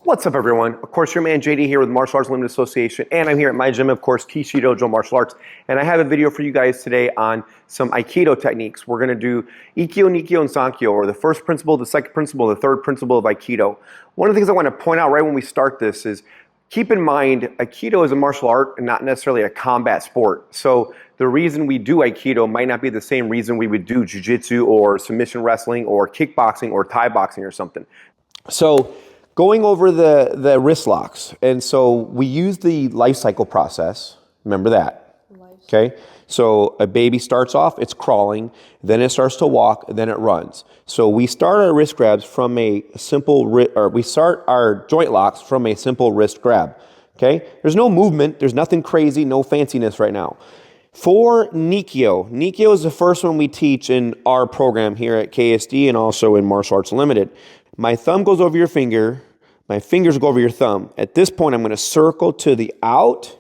What's up, everyone? Of course, your man JD here with Martial Arts Unlimited Association, and I'm here at my gym, of course, Keishidojo Martial Arts, and I have a video for you guys today on some Aikido techniques. We're going to do Ikkyo, Nikyo, and Sankyo, or the first principle, the second principle, the third principle of Aikido. One of the things I want to point out right when we start this is keep in mind, Aikido is a martial art and not necessarily a combat sport. So the reason we do Aikido might not be the same reason we would do jiu-jitsu or submission wrestling or kickboxing or Thai boxing or something. So going over the wrist locks, and so we use the life cycle process. Remember that, okay? So a baby starts off, it's crawling, then it starts to walk, then it runs. So we start our wrist grabs from a simple, we start our joint locks from a simple wrist grab, okay? There's no movement, there's nothing crazy, no fanciness right now. For Nikyo, Nikyo is the first one we teach in our program here at KSD and also in Martial Arts Unlimited. My thumb goes over your finger, my fingers go over your thumb. At this point, I'm going to circle to the out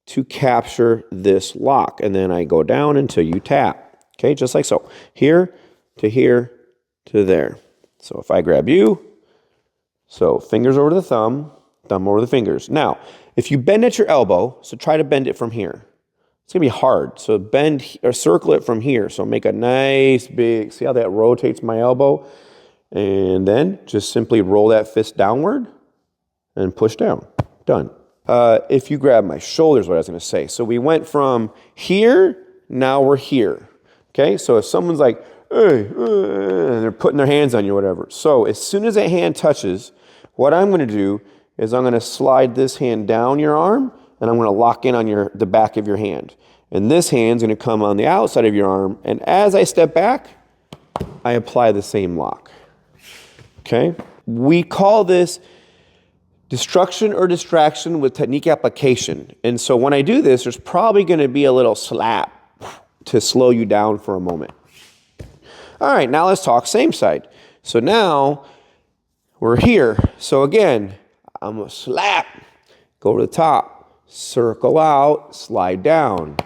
to capture this lock, and then I go down until you tap, okay, just like so. Here to there. So if I grab you, so fingers over the thumb over the fingers. Now, if you bend at your elbow, so try to bend it from here. It's going to be hard, so bend or circle it from here. So make a nice big, see how that rotates my elbow? And then just simply roll that fist downward and push down. Done. If you grab my shoulders, what I was going to say. So we went from here, now we're here. Okay, so if someone's like, hey, and they're putting their hands on you, whatever. So as soon as that hand touches, what I'm going to do is I'm going to slide this hand down your arm, and I'm going to lock in on the back of your hand. And this hand's going to come on the outside of your arm, and as I step back, I apply the same lock. Okay, we call this destruction or distraction with technique application. And so when I do this, there's probably going to be a little slap to slow you down for a moment. All right, now let's talk same side. So now we're here. So again, I'm going to slap, go to the top, circle out, slide down.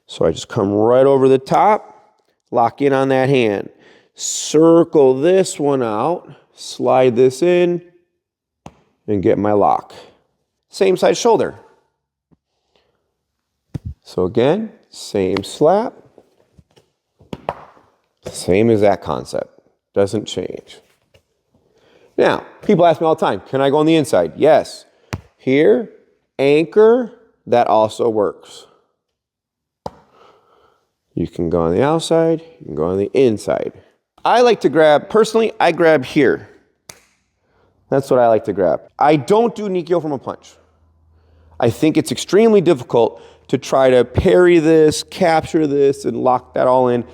So I just come right over the top, lock in on that hand. Circle this one out, slide this in, and get my lock. Same side shoulder. So again, same slap. Same exact concept. Doesn't change. Now, people ask me all the time, can I go on the inside? Yes. Here, anchor, that also works. You can go on the outside, you can go on the inside. I like to grab, personally, I grab here. That's what I like to grab. I don't do Nikyo from a punch. I think it's extremely difficult to try to parry this, capture this, and lock that all in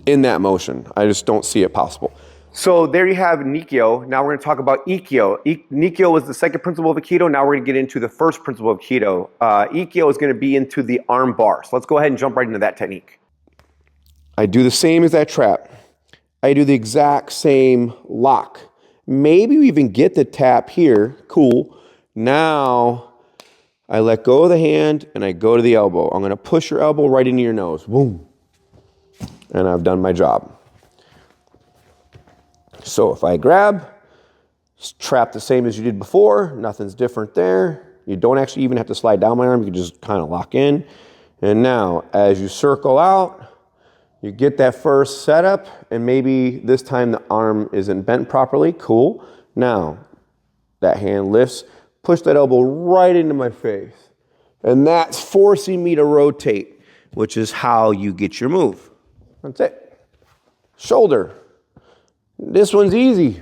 that motion. I just don't see it possible. So there you have Nikyo. Now we're going to talk about Ikkyo. Nikyo was the second principle of Aikido. Now we're going to get into the first principle of Aikido. Ikkyo is going to be into the arm bar. So let's go ahead and jump right into that technique. I do the same as that trap. I do the exact same lock. Maybe we even get the tap here. Cool. Now I let go of the hand and I go to the elbow. I'm going to push your elbow right into your nose. Boom. And I've done my job. So if I grab, trap the same as you did before. Nothing's different there. You don't actually even have to slide down my arm. You can just kind of lock in. And now as you circle out, you get that first setup, and maybe this time the arm isn't bent properly. Cool. Now, that hand lifts, push that elbow right into my face. And that's forcing me to rotate, which is how you get your move. That's it. Shoulder. This one's easy.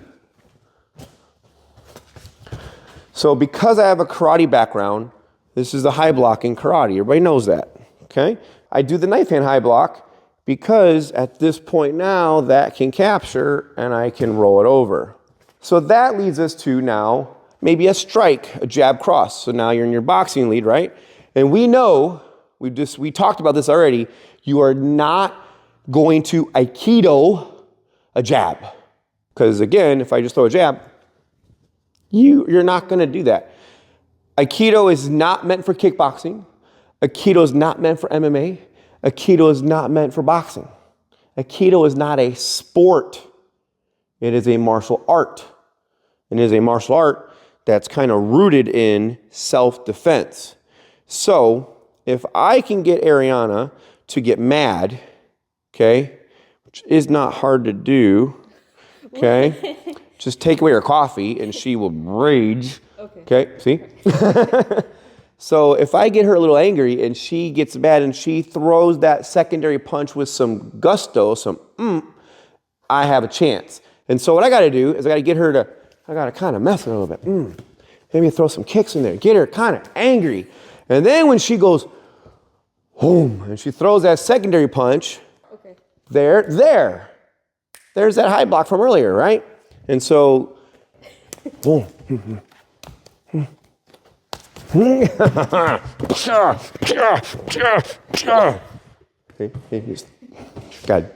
So because I have a karate background, this is the high block in karate. Everybody knows that, okay? I do the knife hand high block because at this point now, that can capture and I can roll it over. So that leads us to now maybe a strike, a jab cross. So now you're in your boxing lead, right? And we know, we talked about this already, you are not going to Aikido a jab. Because again, if I just throw a jab, you're not going to do that. Aikido is not meant for kickboxing. Aikido is not meant for MMA. Aikido is not meant for boxing. Aikido is not a sport. It is a martial art. And it is a martial art that's kind of rooted in self-defense. So if I can get Ariana to get mad, okay, which is not hard to do, okay, just take away her coffee and she will rage. Okay, see? So if I get her a little angry and she gets mad and she throws that secondary punch with some gusto, I have a chance. And so what I got to do is I got to get her to, I got to kind of mess with her a little bit. Maybe throw some kicks in there, get her kind of angry. And then when she goes, boom, and she throws that secondary punch, there's that high block from earlier, right? And so, boom. Got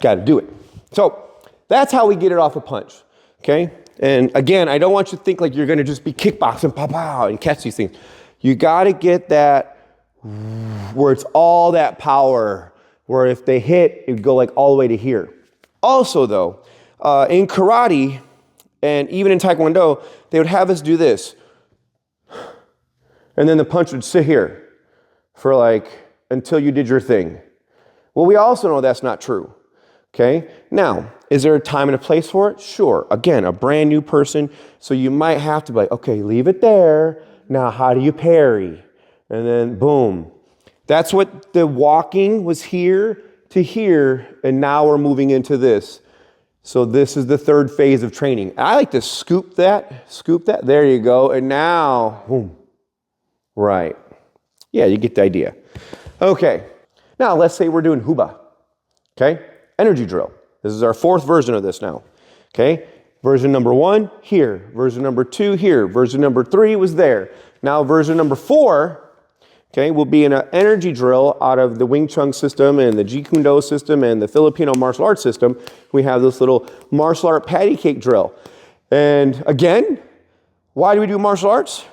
to do it. So that's how we get it off a punch, okay? And again, I don't want you to think like you're going to just be kickboxing, pow, and catch these things. You got to get that where it's all that power, where if they hit, it would go like all the way to here. Also, though, in karate and even in taekwondo, they would have us do this. And then the punch would sit here for like until you did your thing. Well, we also know that's not true. Okay? Now, is there a time and a place for it? Sure. Again, a brand new person. So you might have to be like, okay, leave it there. Now, how do you parry? And then boom. That's what the walking was here to here. And now we're moving into this. So this is the third phase of training. I like to scoop that. There you go. And now, boom. Right. Yeah, you get the idea. Okay. Now, let's say we're doing Huba. Okay? Energy drill. This is our fourth version of this now. Okay? Version number 1, here. Version number 2, here. Version number 3 was there. Now, version number 4, okay, will be an energy drill out of the Wing Chun system and the Jeet Kune Do system and the Filipino martial arts system. We have this little martial art patty cake drill. And again, why do we do martial arts?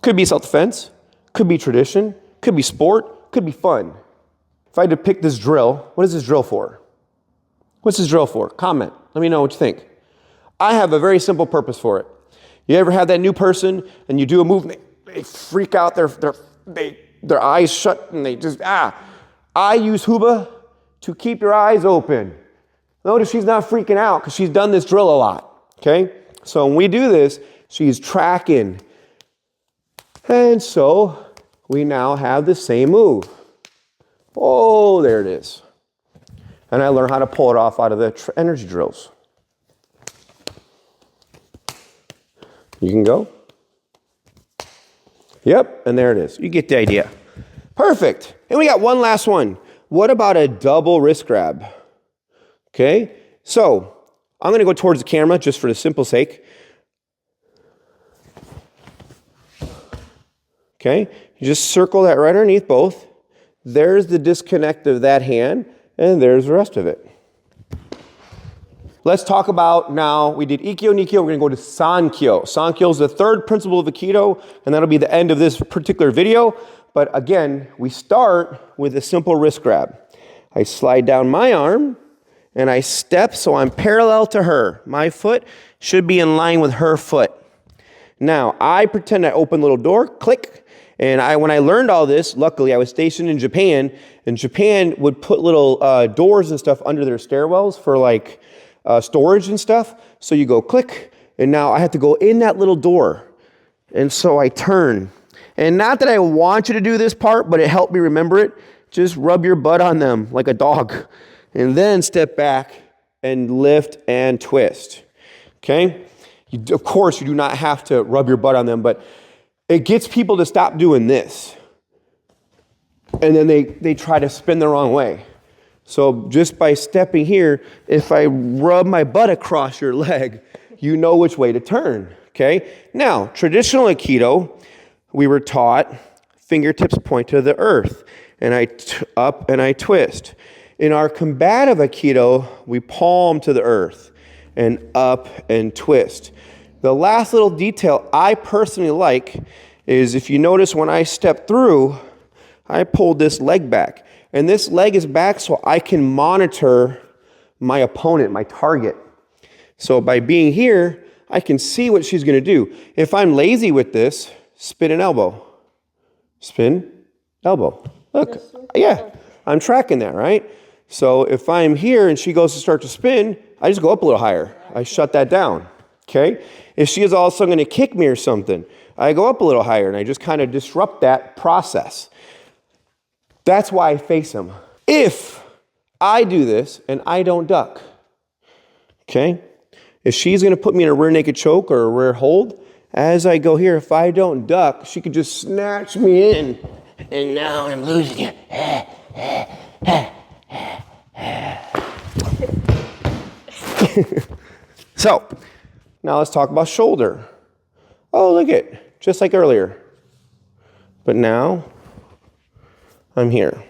Could be self-defense, could be tradition, could be sport, could be fun. If I had to pick this drill, what is this drill for? What's this drill for? Comment. Let me know what you think. I have a very simple purpose for it. You ever have that new person and you do a move and they freak out, their eyes shut and they just, I use Huba to keep your eyes open. Notice she's not freaking out because she's done this drill a lot, okay? So when we do this, she's tracking. And so we now have the same move. Oh, there it is. And I learned how to pull it off out of the energy drills. You can go. Yep, and there it is. You get the idea. Perfect. And we got one last one. What about a double wrist grab? Okay, so I'm going to go towards the camera just for the simple sake. Okay, you just circle that right underneath both. There's the disconnect of that hand, and there's the rest of it. Let's talk about now, we did Ikkyo, Nikyo, we're going to go to Sankyo. Sankyo is the third principle of Aikido, and that'll be the end of this particular video. But again, we start with a simple wrist grab. I slide down my arm, and I step so I'm parallel to her. My foot should be in line with her foot. Now, I pretend I open a little door, click. And when I learned all this, luckily I was stationed in Japan, and Japan would put little doors and stuff under their stairwells for like storage and stuff. So you go click, and now I have to go in that little door. And so I turn. And not that I want you to do this part, but it helped me remember it. Just rub your butt on them like a dog. And then step back and lift and twist. Okay? Of course, you do not have to rub your butt on them, but it gets people to stop doing this. And then they try to spin the wrong way. So just by stepping here, if I rub my butt across your leg, you know which way to turn, okay? Now, traditional Aikido, we were taught fingertips point to the earth, and up and I twist. In our combative Aikido, we palm to the earth and up and twist. The last little detail I personally like is if you notice when I step through, I pulled this leg back. And this leg is back so I can monitor my opponent, my target. So by being here, I can see what she's going to do. If I'm lazy with this, spin an elbow. Spin, elbow. Look, yeah, I'm tracking that, right? So if I'm here and she goes to start to spin, I just go up a little higher. I shut that down, okay? If she is also going to kick me or something, I go up a little higher and I just kind of disrupt that process. That's why I face them. If I do this and I don't duck, okay? If she's going to put me in a rear naked choke or a rear hold, as I go here, if I don't duck, she could just snatch me in. And now I'm losing it. So, now let's talk about shoulder. Oh, look it, just like earlier. But now, I'm here.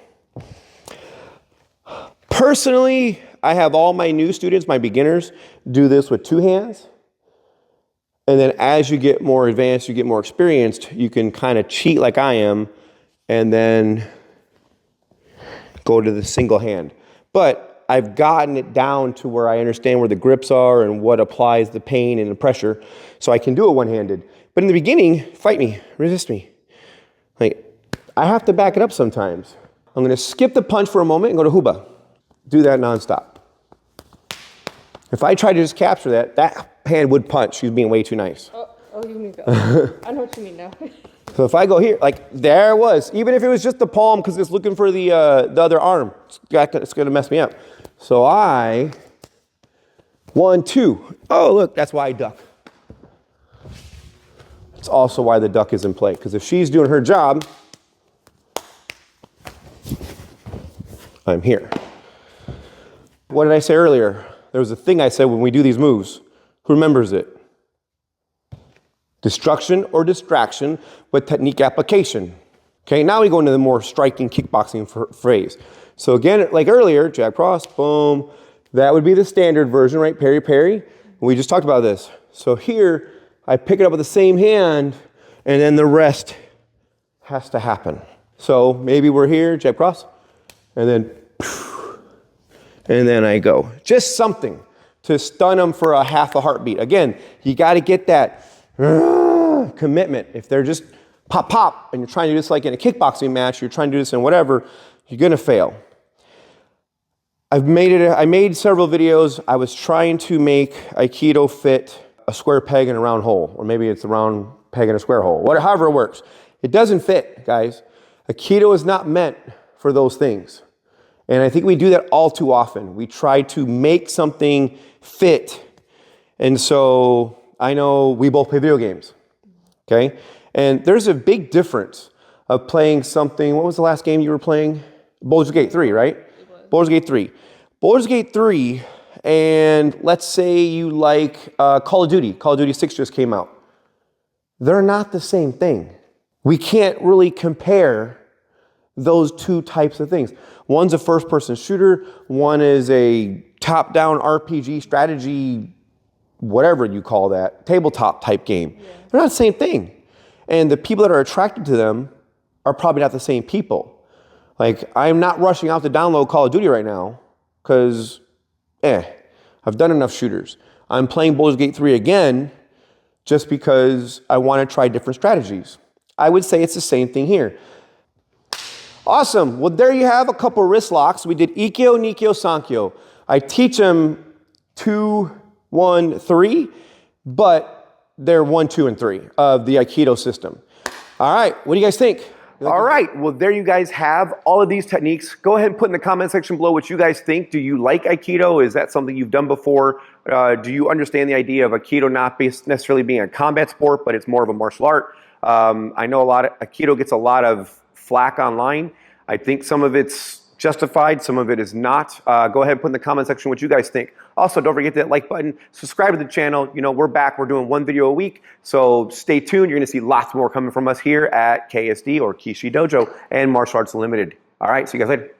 Personally, I have all my new students, my beginners, do this with 2 hands. And then as you get more advanced, you get more experienced, you can kind of cheat like I am and then go to the single hand. But I've gotten it down to where I understand where the grips are and what applies the pain and the pressure, so I can do it one-handed. But in the beginning, fight me, resist me. Like, I have to back it up sometimes. I'm going to skip the punch for a moment and go to Huba. Do that nonstop. If I try to just capture that, that hand would punch. She's being way too nice. Oh, you mean go. I know what you mean now. So if I go here, like there it was. Even if it was just the palm because it's looking for the other arm, it's going to mess me up. So 1, 2. Oh, look, that's why I duck. It's also why the duck is in play. Because if she's doing her job, I'm here. What did I say earlier? There was a thing I said when we do these moves. Who remembers it? Destruction or distraction with technique application. Okay, now we go into the more striking kickboxing phrase. So again, like earlier, jab cross, boom. That would be the standard version, right? Parry, parry. We just talked about this. So here, I pick it up with the same hand, and then the rest has to happen. So maybe we're here, jab cross, and then I go. Just something to stun them for a half a heartbeat. Again, you got to get that commitment. If they're just pop, pop, and you're trying to do this like in a kickboxing match, you're trying to do this in whatever, you're going to fail. I made several videos. I was trying to make Aikido fit a square peg in a round hole, or maybe it's a round peg in a square hole, however it works. It doesn't fit, guys. Aikido is not meant for those things. And I think we do that all too often. We try to make something fit. And so I know we both play video games, okay? And there's a big difference of playing something. What was the last game you were playing? Baldur's Gate 3, right? Baldur's Gate 3. Baldur's Gate 3, and let's say you like Call of Duty. Call of Duty 6 just came out. They're not the same thing. We can't really compare those two types of things. One's a first-person shooter. One is a top-down RPG strategy, whatever you call that, tabletop type game. Yeah. They're not the same thing. And the people that are attracted to them are probably not the same people. Like, I'm not rushing out to download Call of Duty right now because, I've done enough shooters. I'm playing Baldur's Gate 3 again just because I want to try different strategies. I would say it's the same thing here. Awesome. Well, there you have a couple wrist locks. We did Ikkyo, Nikyo, Sankyo. I teach them 2, 1, 3, but they're 1, 2, and 3 of the Aikido system. All right. What do you guys think? All right. Well, there you guys have all of these techniques. Go ahead and put in the comment section below what you guys think. Do you like Aikido? Is that something you've done before? Do you understand the idea of Aikido not necessarily being a combat sport, but it's more of a martial art? I know Aikido gets a lot of flack online. I think some of it's justified, some of it is not. Go ahead and put in the comment section what you guys think. Also, don't forget that like button, subscribe to the channel. You know, we're back, we're doing 1 video a week, so stay tuned. You're gonna see lots more coming from us here at KSD or Keishidojo and Martial Arts Unlimited. All right, see you guys later.